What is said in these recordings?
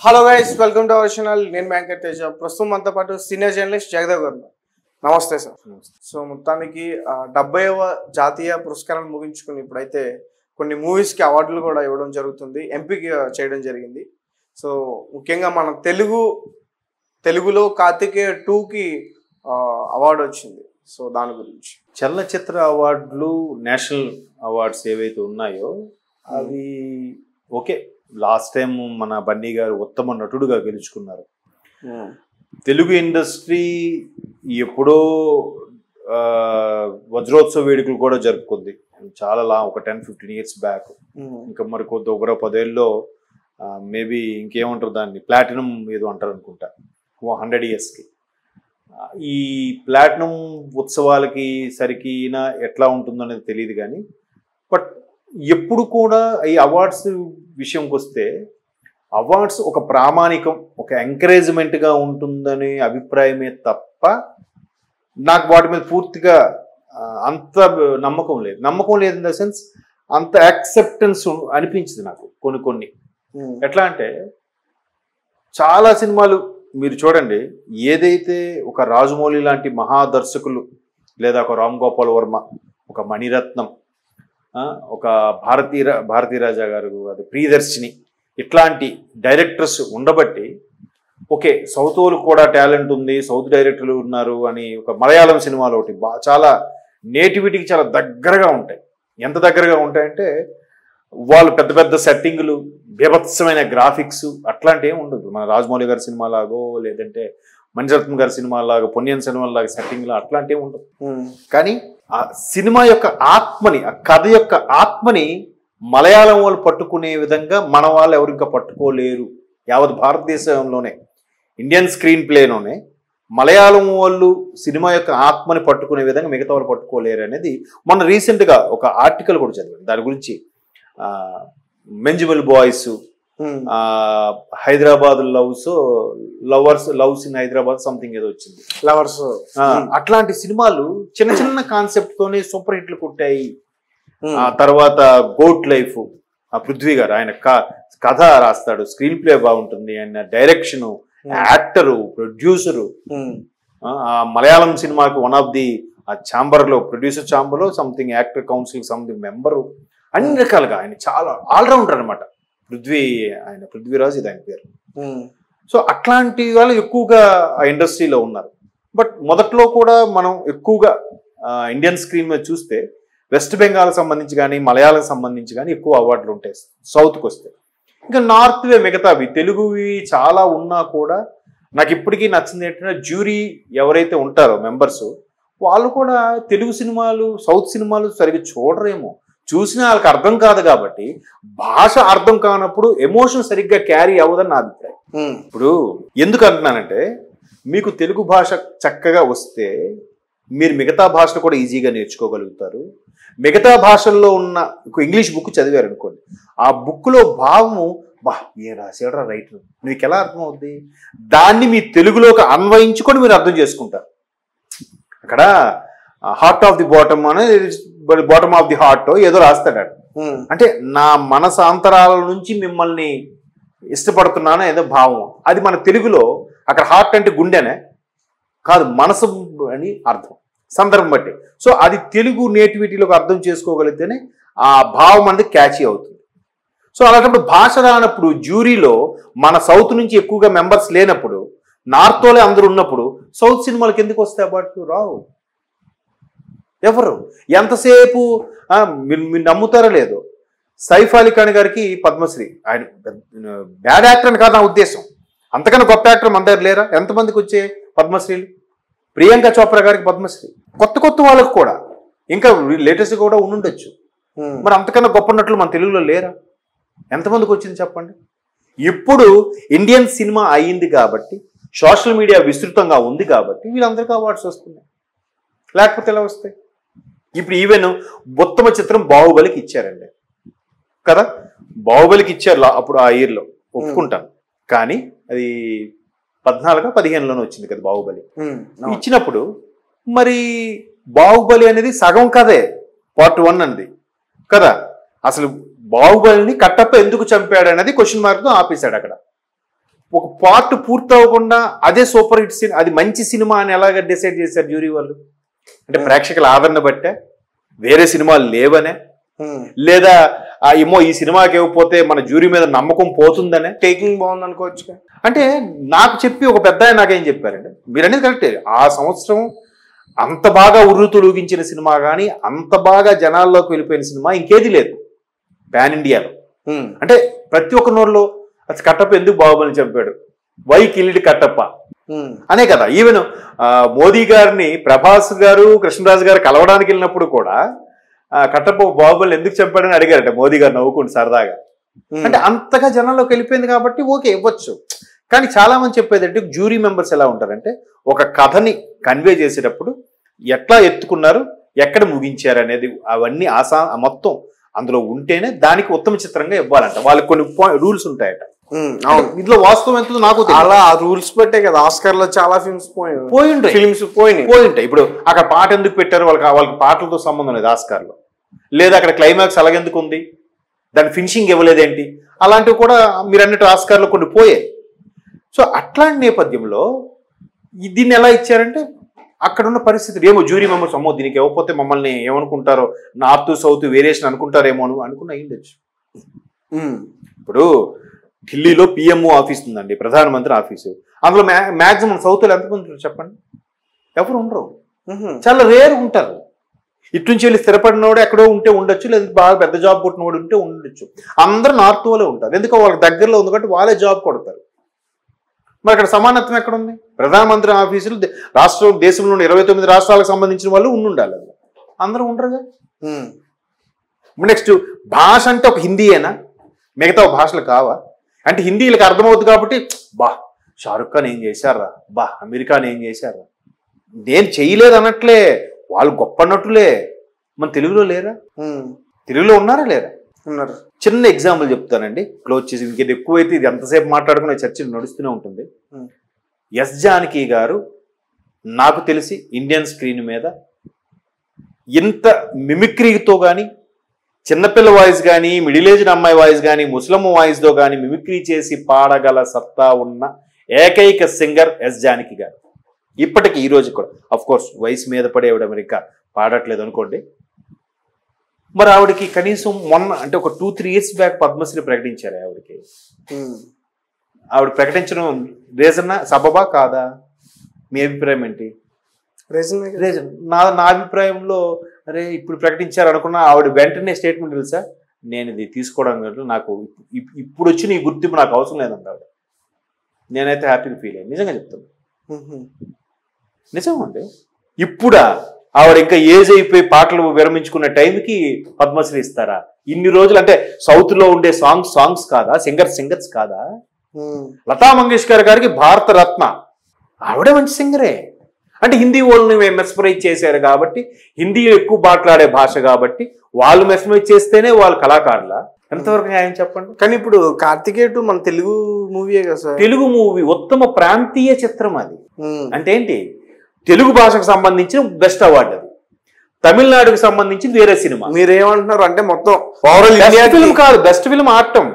Hello guys, welcome to our channel. నేను banker Teja. ప్రస్తుతం మనతో పాటు సీనియర్ జర్నలిస్ట్ జగదేవ్ గారు. నమస్తే సార్. సో మొత్తానికి 70వ జాతీయ పురస్కారాన్ని ముగించుకుని ఇప్పుడైతే కొన్ని మూవీస్కి అవార్డులు కూడా ఇవ్వడం జరుగుతుంది, ఎంపిక చేయడం జరిగింది. సో ముఖ్యంగా మన తెలుగులో కార్తికేయ 2కి అవార్డు వచ్చింది. సో దాని గురించి చలనచిత్ర అవార్డులు, నేషనల్ అవార్డ్స్ ఏవైతే ఉన్నాయో అవి ఓకే. లాస్ట్ టైం మన బన్నీ గారు ఉత్తమ నటుడుగా గెలుచుకున్నారు. తెలుగు ఇండస్ట్రీ ఎప్పుడో వజ్రోత్సవ వేడుకలు కూడా జరుపుకుంది చాలా ఒక 10-15 years బ్యాక్. ఇంకా మరి కొద్ది 10 ఏళ్ళలో మేబీ ఇంకేమంటారు దాన్ని, ప్లాటినం ఏదో అంటారు అనుకుంటా, 100 yearsకి. ఈ ప్లాటినం ఉత్సవాలకి సరికిన ఎట్లా ఉంటుందో అనేది తెలియదు కానీ, బట్ ఎప్పుడు కూడా ఈ అవార్డ్స్ విషయంకి వస్తే అవార్డ్స్ ఒక ప్రామాణికం, ఒక ఎంకరేజ్మెంట్గా ఉంటుందనే అభిప్రాయమే తప్ప నాకు వాటి మీద పూర్తిగా అంత నమ్మకం లేదు ఇన్ ద సెన్స్ అంత యాక్సెప్టెన్స్ అనిపించింది నాకు. కొన్ని ఎట్లా అంటే చాలా సినిమాలు మీరు చూడండి, ఏదైతే ఒక రాజమౌళి లాంటి మహాదర్శకులు, లేదా ఒక రామ్ గోపాల్ వర్మ, ఒక మణిరత్నం, ఒక భారతీ రాజా గారు, అది ప్రియదర్శిని, ఇట్లాంటి డైరెక్టర్స్ ఉండబట్టి ఓకే సౌత్ వాళ్ళు కూడా టాలెంట్ ఉంది, సౌత్ డైరెక్టర్లు ఉన్నారు అని ఒక మలయాళం సినిమాలో ఒకటి చాలా నేటివిటీకి చాలా దగ్గరగా ఉంటాయి. ఎంత దగ్గరగా ఉంటాయంటే వాళ్ళు పెద్ద పెద్ద సెట్టింగ్లు, బీభత్సమైన గ్రాఫిక్స్ అట్లాంటివి ఏమి ఉండదు. మన రాజమౌళి గారి సినిమా లాగో, లేదంటే మణిరత్నం గారి సినిమా లాగా, పొన్నియిన్ సెల్వన్ లాగా సెట్టింగ్లు అట్లాంటివి ఉండదు. కానీ ఆ సినిమా యొక్క ఆత్మని, ఆ కథ యొక్క ఆత్మని మలయాళం వాళ్ళు పట్టుకునే విధంగా మన వాళ్ళు ఎవరు ఇంకా పట్టుకోలేరు. యావత్ భారతదేశంలోనే ఇండియన్ స్క్రీన్ ప్లేలోనే మలయాళం వాళ్ళు సినిమా యొక్క ఆత్మని పట్టుకునే విధంగా మిగతా వాళ్ళు పట్టుకోలేరు అనేది మొన్న రీసెంట్గా ఒక ఆర్టికల్ కూడా చదివాను దాని గురించి. మెంజిబుల్ boys, Hyderabad loves in Hyderabad something ఏదో వచ్చింది, లవర్స్. అట్లాంటి సినిమాలు చిన్న చిన్న కాన్సెప్ట్ తోనే సూపర్ హిట్లు కొట్టాయి. ఆ తర్వాత గోట్ లైఫ్, పృథ్వీ గారు, ఆయన కథ రాస్తాడు, స్క్రీన్ ప్లే బాగుంటుంది, ఆయన డైరెక్షన్, యాక్టరు, ప్రొడ్యూసరు. మలయాళం సినిమాకి one of the producer chamber లో something actor council something member, అన్ని రకాలుగా ఆయన చాలా ఆల్రౌండర్ అనమాట. పృథ్వీరాజ్ ఇది ఆయన పేరు. సో అట్లాంటి వాళ్ళు ఎక్కువగా ఆ ఇండస్ట్రీలో ఉన్నారు. బట్ మొదట్లో కూడా మనం ఎక్కువగా ఇండియన్ స్క్రీన్ మీద చూస్తే వెస్ట్ బెంగాల్ సంబంధించి కానీ, మలయాళం సంబంధించి కానీ ఎక్కువ అవార్డులు ఉంటాయి సౌత్కి వస్తే. ఇంకా నార్త్వే మిగతావి తెలుగువి చాలా ఉన్నా కూడా నాకు ఇప్పటికీ నచ్చింది ఏంటంటే, జ్యూరీ ఎవరైతే ఉంటారో మెంబర్స్ వాళ్ళు కూడా తెలుగు సినిమాలు, సౌత్ సినిమాలు సరిగ్గా చూడరేమో, చూసినా వాళ్ళకి అర్థం కాదు. కాబట్టి భాష అర్థం కానప్పుడు ఎమోషన్ సరిగ్గా క్యారీ అవ్వదని నా అభిప్రాయం. ఇప్పుడు ఎందుకు అంటున్నానంటే, మీకు తెలుగు భాష చక్కగా వస్తే మీరు మిగతా భాషలు కూడా ఈజీగా నేర్చుకోగలుగుతారు. మిగతా భాషల్లో ఉన్న ఇంగ్లీష్ బుక్ చదివారు అనుకోండి, ఆ బుక్లో భావము ఏ రాసాడరా రైటర్, మీకు ఎలా అర్థం అవుద్ది, దాన్ని మీ తెలుగులోకి అన్వయించుకొని మీరు అర్థం చేసుకుంటారు. అక్కడ హార్ట్ ఆఫ్ ది బాటమ్ అనేది బాటమ్ ఆఫ్ ది హార్ట్ ఏదో రాస్తాడు. అంటే నా మనసాంతరాల నుంచి మిమ్మల్ని ఇష్టపడుతున్నాను ఏదో భావం. అది మన తెలుగులో అక్కడ హార్ట్ అంటే గుండెనే కాదు, మనసు అని అర్థం, సందర్భం బట్టి. సో అది తెలుగు నేటివిటీలోకి అర్థం చేసుకోగలిగితేనే ఆ భావం అనేది క్యాచీ అవుతుంది. సో అలాంటప్పుడు భాష రానప్పుడు, జ్యూరీలో మన సౌత్ నుంచి ఎక్కువగా మెంబర్స్ లేనప్పుడు, నార్త్లోనే అందరూ ఉన్నప్పుడు సౌత్ సినిమాలకు ఎందుకు వస్తాయి అవార్డు? రావు. ఎవరు ఎంతసేపు మీరు నమ్ముతారో లేదో, సైఫ్ అలీ ఖాన్ గారికి పద్మశ్రీ, ఆయన బ్యాడ్ యాక్టర్ అని కాదు నా ఉద్దేశం, అంతకన్నా గొప్ప యాక్టర్ మన దగ్గర లేరా? ఎంతమందికి వచ్చే పద్మశ్రీలు? ప్రియాంక చోప్రా గారికి పద్మశ్రీ, కొత్త వాళ్ళకు కూడా, ఇంకా లేటెస్ట్ కూడా ఉండుండొచ్చు. మరి అంతకన్నా గొప్ప నటులు మన తెలుగులో లేరా? ఎంతమందికి వచ్చింది చెప్పండి? ఇప్పుడు ఇండియన్ సినిమా అయ్యింది కాబట్టి, సోషల్ మీడియా విస్తృతంగా ఉంది కాబట్టి వీళ్ళందరికీ అవార్డ్స్ వస్తున్నాయి. లేకపోతే ఎలా వస్తాయి? ఇప్పుడు ఈవెన్ ఉత్తమ చిత్రం బాహుబలికి ఇచ్చారండి కదా, బాహుబలికి ఇచ్చారు అప్పుడు ఆ ఇయర్లో, ఒప్పుకుంటాను. కానీ అది 14-15లోనే వచ్చింది కదా బాహుబలి. ఇచ్చినప్పుడు మరి బాహుబలి అనేది సగం కదే, పార్ట్ 1 అనేది కదా. అసలు బాహుబలిని కట్టప్ప ఎందుకు చంపాడు అనేది క్వశ్చన్ మార్క్తో ఆపేశాడు అక్కడ. ఒక పార్ట్ పూర్తి అవ్వకుండా అదే సూపర్ హిట్ సినిమా, అది మంచి సినిమా అని ఎలాగ డిసైడ్ చేశారు జ్యూరీ వాళ్ళు? అంటే ప్రేక్షకుల ఆదరణ బట్టే, వేరే సినిమాలు లేవనే, లేదా ఏమో ఈ సినిమాకి ఇవ్వకపోతే మన జ్యూరీ మీద నమ్మకం పోతుందనే? టేకింగ్ బాగుంది అనుకోవచ్చు. అంటే నాకు చెప్పి ఒక పెద్ద ఆయన నాకేం చెప్పారంటే, మీరు అనేది కరెక్టే, ఆ సంవత్సరం అంత బాగా ఉర్రుతొలగించిన సినిమా కానీ అంత బాగా జనాల్లోకి వెళ్ళిపోయిన సినిమా ఇంకేది లేదు పాన్ ఇండియాలో. అంటే ప్రతి ఒక్క నోరులో అసలు కట్టప్ప ఎందుకు బాహుబలి చంపాడు, వై కిల్డ్ కట్టప్ప అనే కదా. ఈవెన్ మోదీ గారిని ప్రభాస్ గారు కృష్ణరాజు గారు కలవడానికి వెళ్ళినప్పుడు కూడా కట్టప్ప బాహుబలిని ఎందుకు చంపాడని అడిగారట మోదీ గారు నవ్వుకుంటూ సరదాగా. అంటే అంతగా జనంలోకి వెళ్ళిపోయింది కాబట్టి ఓకే ఇవ్వచ్చు. కానీ చాలా మంది చెప్పేదంటే జ్యూరీ మెంబర్స్ ఎలా ఉంటారంటే, ఒక కథని కన్వే చేసేటప్పుడు ఎట్లా ఎత్తుకున్నారు, ఎక్కడ ముగించారు అనేది అవన్నీ మొత్తం అందులో ఉంటేనే దానికి ఉత్తమ చిత్రంగా ఇవ్వాలంట. వాళ్ళకి కొన్ని రూల్స్ ఉంటాయట. ఇందులో వాస్తవం ఎంతో నాకు అలా రూల్స్ పెట్టే కదా ఆస్కార్ లో చాలా ఫిల్మ్స్ పోయింటాయి. ఇప్పుడు అక్కడ పాట ఎందుకు పెట్టారు, వాళ్ళకి పాటలతో సంబంధం లేదు ఆస్కార్ లో. లేదా అక్కడ క్లైమాక్స్ అలాగెందుకు ఉంది, దాని ఫినిషింగ్ ఇవ్వలేదేంటి, అలాంటివి కూడా మీరు అన్నట్టు ఆస్కార్ లో కొన్ని పోయాయి. సో అట్లాంటి నేపథ్యంలో దీన్ని ఎలా ఇచ్చారంటే, అక్కడ ఉన్న పరిస్థితులు ఏమో జ్యూరీ మెంబర్స్ అమ్మో దీనికి ఇవ్వకపోతే మమ్మల్ని ఏమనుకుంటారో, నార్త్ సౌత్ వేరియేషన్ అనుకుంటారేమో అనుకున్న అయ్యిండొచ్చు. ఇప్పుడు ఢిల్లీలో పిఎంఓ ఆఫీస్ ఉందండి, ప్రధానమంత్రి ఆఫీసు. అందులో మ్యాక్సిమం సౌత్లో ఎంతమంది ఉంటారు చెప్పండి? ఎవరు ఉండరు, చాలా రేర్ ఉంటారు. ఇటు నుంచి వెళ్ళి స్థిరపడినోడు ఎక్కడో ఉంటే ఉండొచ్చు, లేదా బాగా పెద్ద జాబ్ కొట్టినోడు ఉంటే ఉండొచ్చు. అందరూ నార్త్ వాళ్ళే ఉంటారు, ఎందుకో వాళ్ళకి దగ్గరలో ఉంది కాబట్టి వాళ్ళే జాబ్ కొడతారు. మరి అక్కడ సమానత్వం ఎక్కడ ఉంది? ప్రధానమంత్రి ఆఫీసులు దేశంలో 29 రాష్ట్రాలకు సంబంధించిన వాళ్ళు ఉండాలి, అందరూ ఉండరుగా. నెక్స్ట్ భాష అంటే ఒక హిందీయేనా, మిగతా భాషలు కావా? అంటే హిందీలకు అర్థమవుతుంది కాబట్టి బా షారుఖ్ ఖాన్ ఏం చేశారా, బా అమీర్ ఖాన్ ఏం చేశారా, నేను చేయలేదు అనట్లే, వాళ్ళు గొప్ప నటులే. మన తెలుగులో లేరా? తెలుగులో ఉన్నారా లేరా? ఉన్నారు. చిన్న ఎగ్జాంపుల్ చెప్తానండి, క్లోజ్ చేసి. ఇంకేది ఎక్కువైతే ఇది ఎంతసేపు మాట్లాడుకునే చర్చలు నడుస్తూనే ఉంటుంది. ఎస్ జానకి గారు నాకు తెలిసి ఇండియన్ స్క్రీన్ మీద ఇంత మిమిక్రీతో కానీ, చిన్నపిల్ల వాయిస్ కానీ, మిడిల్ ఏజ్డ్ అమ్మాయి వాయిస్ కానీ, ముస్లిం వాయిస్తో కానీ మిమిక్రీ చేసి పాడగల సత్తా ఉన్న ఏకైక సింగర్ ఎస్ జానకి గారు. ఇప్పటికి ఈ రోజు కూడా అఫ్ కోర్స్ వయసు మీద పడేవిడ అమెరికా పాడట్లేదు అనుకోండి. మరి ఆవిడకి కనీసం మొన్న అంటే ఒక 2-3 years బ్యాక్ పద్మశ్రీ ప్రకటించారు ఆవిడకి. ఆవిడ ప్రకటించడం రీజన్ సబబా కాదా? మీ అభిప్రాయం ఏంటి? రీజన్ నా అభిప్రాయంలో, అరే ఇప్పుడు ప్రకటించారు అనుకున్నా ఆవిడ వెంటనే స్టేట్మెంట్ తెలుసా, నేను ఇది తీసుకోవడం కాదు, నాకు ఇప్పుడు వచ్చిన ఈ గుర్తింపు నాకు అవసరం లేదంట ఆవిడ. నేనైతే హ్యాపీగా ఫీల్ అయ్యాను, నిజంగా చెప్తాను. నిజం అండి. ఇప్పుడా ఆవిడ ఇంకా ఏజ్ అయిపోయి పాటలు విరమించుకున్న టైంకి పద్మశ్రీ ఇస్తారా? ఇన్ని రోజులు అంటే సౌత్ లో ఉండే సాంగ్స్ కాదా, సింగర్స్ కాదా? లతా మంగేష్కర్ గారికి భారత రత్న, ఆవిడే మంచి సింగరే. అంటే హిందీ వాళ్ళని మెస్మరైజ్ చేశారు కాబట్టి, హిందీ ఎక్కువ మాట్లాడే భాష కాబట్టి వాళ్ళు మెస్మరైజ్ చేస్తేనే వాళ్ళు కళాకారుల. ఎంతవరకు న్యాయం చెప్పండి? కానీ ఇప్పుడు కార్తికేయ 2 మన తెలుగు మూవీయే కదా సార్. తెలుగు మూవీ ఉత్తమ ప్రాంతీయ చిత్రం అది. అంటే ఏంటి, తెలుగు భాషకు సంబంధించిన బెస్ట్ అవార్డు అది. తమిళనాడుకు సంబంధించి వేరే సినిమా. మీరేమంటున్నారు అంటే మొత్తం ఫిల్మ్ కాదు, బెస్ట్ ఫిల్మ్ ఆడటం.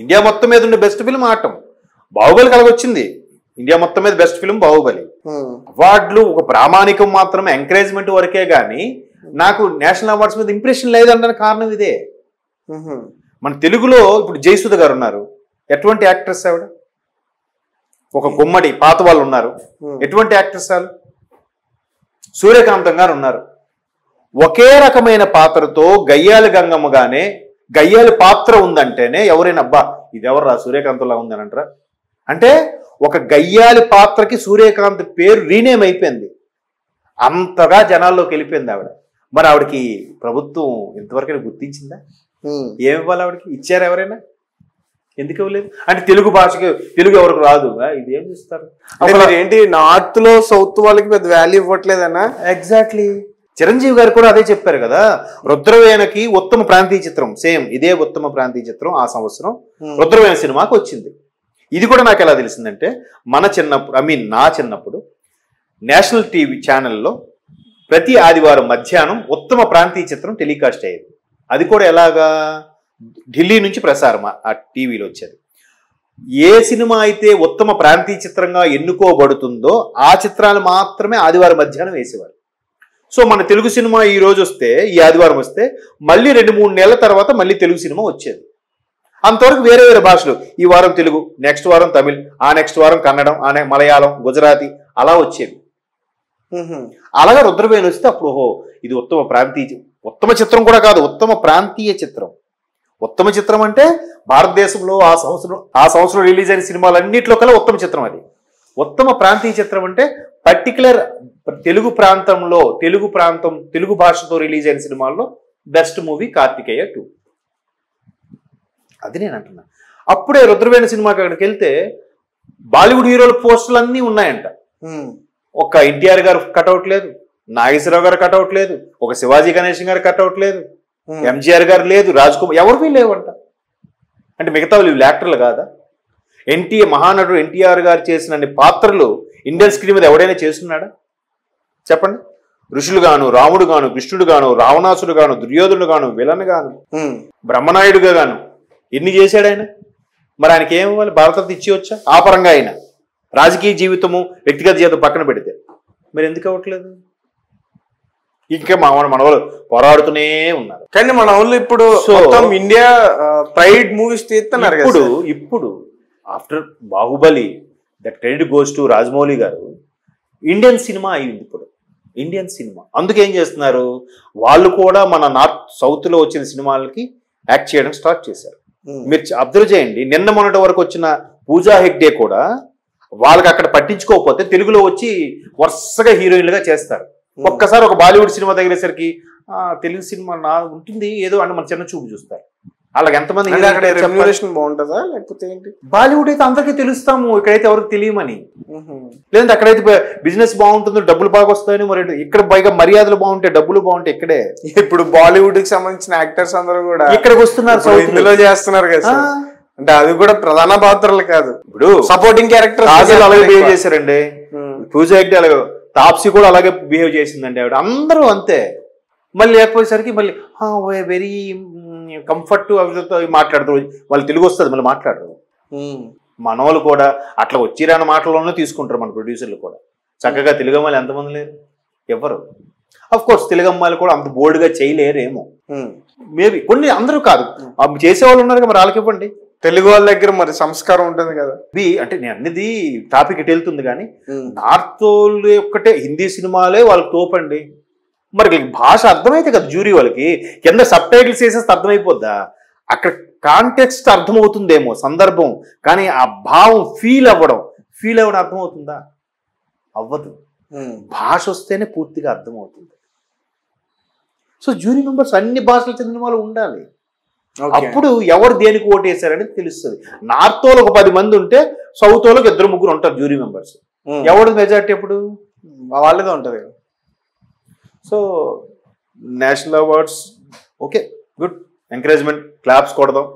ఇండియా మొత్తం మీద ఉండే బెస్ట్ ఫిల్మ్ ఆడటం. బాహుబలి కలగొచ్చింది ఇండియా మొత్తం మీద బెస్ట్ ఫిల్మ్ బాహుబలి. అవార్డులు ఒక ప్రామాణికం మాత్రమే, ఎంకరేజ్మెంట్ వరకే గానీ నాకు నేషనల్ అవార్డ్స్ మీద ఇంప్రెషన్ లేదన్న కారణం ఇదే. మన తెలుగులో ఇప్పుడు జయసుధ గారు ఉన్నారు, ఎటువంటి యాక్ట్రెస్ ఆవిడ? ఒక గుమ్మడి పాత వాళ్ళు ఉన్నారు, ఎటువంటి యాక్ట్రెస్ వాళ్ళు? సూర్యకాంతం గారు ఉన్నారు. ఒకే రకమైన పాత్రతో గయ్యాలి గంగమ్మగానే గయ్యాలి పాత్ర ఉందంటేనే ఎవరైనా అబ్బా ఇది ఎవర్రా సూర్యకాంతంలా ఉందని అంటారా? అంటే ఒక గయ్యాలి పాత్రకి సూర్యకాంత్ పేరు రీనేమ్ అయిపోయింది, అంతగా జనాల్లోకి వెళ్ళిపోయింది ఆవిడ. మరి ఆవిడకి ప్రభుత్వం ఇంతవరకు గుర్తించిందా? ఏమి ఇవ్వాలి ఆవిడకి? ఇచ్చారు ఎవరైనా? ఎందుకు ఇవ్వలేదు? అంటే తెలుగు భాషకి, తెలుగు ఎవరికి రాదు, ఇది ఏం చూస్తారు? ఏంటి నార్త్ లో సౌత్ వాళ్ళకి పెద్ద వాల్యూ ఇవ్వట్లేదన్నా? ఎగ్జాక్ట్లీ. చిరంజీవి గారు కూడా అదే చెప్పారు కదా, రుద్రవేణకి ఉత్తమ ప్రాంతీయ చిత్రం, సేమ్ ఇదే ఉత్తమ ప్రాంతీయ చిత్రం ఆ సంవత్సరం రుద్రవేణ సినిమాకి వచ్చింది. ఇది కూడా నాకు ఎలా తెలిసిందంటే, మన చిన్నప్పుడు నా చిన్నప్పుడు నేషనల్ టీవీ ఛానల్లో ప్రతి ఆదివారం మధ్యాహ్నం ఉత్తమ ప్రాంతీయ చిత్రం టెలికాస్ట్ అయ్యేది. అది కూడా ఎలాగా, ఢిల్లీ నుంచి ప్రసారం ఆ టీవీలో వచ్చేది. ఏ సినిమా అయితే ఉత్తమ ప్రాంతీయ చిత్రంగా ఎన్నుకోబడుతుందో ఆ చిత్రాలు మాత్రమే ఆదివారం మధ్యాహ్నం వేసేవారు. సో మన తెలుగు సినిమా ఈ రోజు వస్తే, ఈ ఆదివారం వస్తే మళ్ళీ 2-3 నెలల తర్వాత మళ్ళీ తెలుగు సినిమా వచ్చేది. అంతవరకు వేరే వేరే భాషలు, ఈ వారం తెలుగు, నెక్స్ట్ వారం తమిళ్, ఆ నెక్స్ట్ వారం కన్నడం, మలయాళం, గుజరాతీ అలా వచ్చేవి. అలాగా రుద్రవేణి వస్తే అప్పుడు ఓహో ఇది ఉత్తమ చిత్రం కూడా కాదు, ఉత్తమ ప్రాంతీయ చిత్రం. ఉత్తమ చిత్రం అంటే భారతదేశంలో ఆ సంవత్సరం రిలీజ్ అయిన సినిమాలన్నింటిలో కల్లా ఉత్తమ చిత్రం అది. ఉత్తమ ప్రాంతీయ చిత్రం అంటే పర్టికులర్ తెలుగు భాషతో రిలీజ్ అయిన సినిమాల్లో బెస్ట్ మూవీ కార్తికేయ 2. అది నేను అంటున్నా. అప్పుడే రుద్రవేణి సినిమాకి అక్కడికి వెళ్తే బాలీవుడ్ హీరోల పోస్టులు అన్నీ ఉన్నాయంట. ఒక ఎన్టీఆర్ గారు కటౌట్ లేదు, నాగేశ్వరరావు గారు కటౌట్ లేదు, ఒక శివాజీ గణేశన్ గారు కటౌట్ లేదు, ఎంజీఆర్ గారు లేదు, రాజ్ కుమార్ ఎవరివి లేవంట. అంటే మిగతా వీళ్ళు యాక్టర్లు కాదా? మహానటుడు ఎన్టీఆర్ గారు చేసిన పాత్రలు ఇండియన్ స్క్రీన్ మీద ఎవడైనా చేస్తున్నాడా చెప్పండి? ఋషులు గాను, రాముడు గాను, కృష్ణుడు గాను, రావణాసుడు గాను, దుర్యోధనుడు గాను, విలన్ గాను, బ్రహ్మనాయుడుగా గాను ఎన్ని చేశాడు ఆయన? మరి ఆయనకి ఏం ఇవ్వాలి? భారతరత్న ఇచ్చి వచ్చా? ఆ పరంగా ఆయన రాజకీయ జీవితము, వ్యక్తిగత జీవితం పక్కన పెడితే మరి ఎందుకు అవ్వట్లేదు? ఇంకా మన వాళ్ళు పోరాడుతూనే ఉన్నారు. కానీ మన వాళ్ళు ఇప్పుడు ఇండియా ప్రైడ్ మూవీస్ తీస్తున్నారు. ఇప్పుడు after Baahubali that credit goes to Rajamouli garu. Indian cinema అయింది ఇప్పుడు, ఇండియన్ సినిమా. అందుకేం చేస్తున్నారు వాళ్ళు కూడా మన సౌత్ లో వచ్చిన సినిమాలకి యాక్ట్ చేయడం స్టార్ట్ చేశారు. మీరు అబ్జర్వ్ చేయండి, నిన్న మొన్నటి వరకు వచ్చిన పూజా హెగ్డే కూడా వాళ్ళకి అక్కడ పట్టించుకోకపోతే తెలుగులో వచ్చి వరుసగా హీరోయిన్లుగా చేస్తారు. ఒక్కసారి ఒక బాలీవుడ్ సినిమా తగిలేసరికి తెలుగు సినిమా ఉంటుంది ఏదో అని మన చిన్న చూపు చూస్తారు. అలాగే ఎంతమంది బాగుంటుందా లేకపోతే ఏంటి? బాలీవుడ్ అయితే అందరికీ తెలుస్తాము, ఇక్కడైతే ఎవరికి తెలియమని. లేదంటే అక్కడైతే బిజినెస్ బాగుంటుందో డబ్బులు బాగా వస్తాయని, మరి ఇక్కడ పైగా మర్యాదలు బాగుంటాయి, డబ్బులు బాగుంటాయి ఇక్కడే. ఇప్పుడు బాలీవుడ్ కి సంబంధించిన యాక్టర్స్ అందరూ కూడా ఇక్కడికి వస్తున్నారు, ఇందులో చేస్తున్నారు కదా. అంటే అది కూడా ప్రధాన పాత్రలు కాదు, ఇప్పుడు సపోర్టింగ్ క్యారెక్టర్ అలాగే బిహేవ్ చేశారండి. పూజా హెగ్డే అలాగే, తాప్సీ కూడా అలాగే బిహేవ్ చేసిందండి ఆవిడ. అందరూ అంతే. మళ్ళీ లేకపోయేసరికి మళ్ళీ వెరీ కంఫర్ట్ అవితో మాట్లాడతారు. వాళ్ళు తెలుగు వస్తుంది మళ్ళీ మాట్లాడరు. మన వాళ్ళు కూడా అట్లా వచ్చిరాని మాటల్లోనే తీసుకుంటారు. మన ప్రొడ్యూసర్లు కూడా చక్కగా తెలుగు అమ్మాయిలు ఎంతమంది లేరు? ఎవరు? అఫ్ కోర్స్ తెలుగు అమ్మాయిలు కూడా అంత బోల్డ్గా చేయలేరేమో, మేబీ కొన్ని, అందరూ కాదు, చేసేవాళ్ళు ఉన్నారు కదా, మరి వాళ్ళకి ఇవ్వండి. తెలుగు వాళ్ళ దగ్గర మరి సంస్కారం ఉంటుంది కదా. అంటే నేను అన్నది టాపిక్ ఇటు వెళ్తుంది కానీ నార్త్ ఒక్కటే హిందీ సినిమాలే వాళ్ళకి తోపండి. మరి భాష అర్థమైతే కదా జ్యూరీ వాళ్ళకి, కింద సబ్ టైటిల్స్ వేసేస్తే అర్థమైపోద్దా? అక్కడ కాంటెక్స్ట్ అర్థమవుతుందేమో సందర్భం, కానీ ఆ భావం ఫీల్ అవ్వడం అర్థమవుతుందా? అవ్వదు. భాష వస్తేనే పూర్తిగా అర్థమవుతుంది. సో జ్యూరీ మెంబర్స్ అన్ని భాషలు చెందిన వాళ్ళు ఉండాలి. అప్పుడు ఎవరు దేనికి ఓటు వేశారనేది తెలుస్తుంది. నార్త్ వాళ్ళకి 10 మంది ఉంటే సౌత్ వాళ్ళకి 2-3 ఉంటారు జ్యూరీ మెంబర్స్. ఎవరు మెజార్టీ ఎప్పుడు? వాళ్ళదే ఉంటది. So national awards okay, good, encouragement, claps కొడదాం.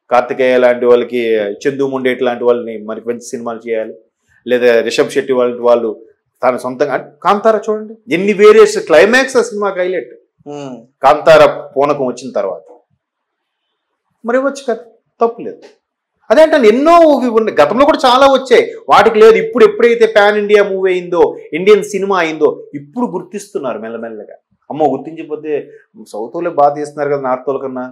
కార్తికేయ లాంటి వాళ్ళకి, చందు ముండేటి లాంటి వాళ్ళని మనకి మంచి సినిమాలు చేయాలి. లేదా రిషబ్ శెట్టి వాళ్ళు తన సొంతంగా. కాంతారా చూడండి ఎన్ని వేరియేషన్, క్లైమాక్స్ ఆ సినిమాకి హైలైట్. కాంతారా పూనకం వచ్చిన తర్వాత మరి ఇవ్వచ్చు కదా, తప్పులేదు. అదేంటే ఎన్నో ఉన్నాయి, గతంలో కూడా చాలా వచ్చాయి, వాటికి లేదు. ఇప్పుడు ఎప్పుడైతే పాన్ ఇండియా మూవీ అయిందో, ఇండియన్ సినిమా అయిందో, ఇప్పుడు గుర్తిస్తున్నారు మెల్లమెల్లగా. అమ్మో గుర్తించకపోతే సౌత్ వాళ్ళే బాగా తీస్తున్నారు కదా నార్త్ వాళ్ళ కన్నా,